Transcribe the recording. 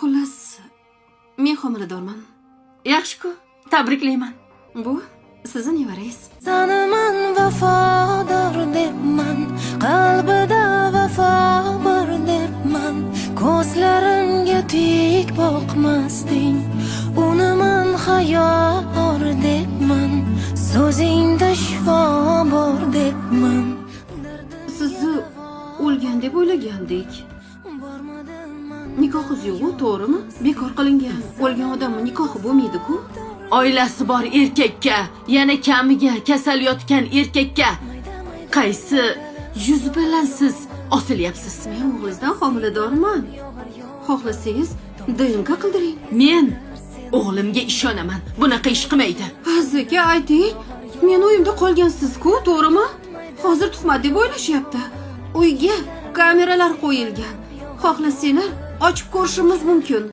Xullas, men homiladorman. Yaxshi-ku, tabriklayman. Bu sizning nevarangiz. Sanaman vafodor debman, qalbida vafo bor debman. Ko'zlarimga tik boqmasding, unaman hayor debman. So'zingda shifo bor debman. Sizni o'lgan deb o'ylagandik. Nikohingiz yo'q-ku, to'g'rimi? Bekor qilingan. O'lgan odamning nikohi bo'lmaydi-ku. Oilasi bor erkakka, yana kamiga kasal yotgan erkakka qaysi yuz bilan siz osilyapsiz? Men o'g'lingizdan homiladorman. Xohlasangiz DNK qildiring. Men o'g'limga ishonaman. Bunaqa ish qilmaydi. Azizga ayting, men uyimda qolgansiz-ku, to'g'rimi? Hozir tuhmat deb o'ylashyapti. Uyga kameralar qo'yilgan. Xohlasanglar ochib ko'rishimiz mumkin.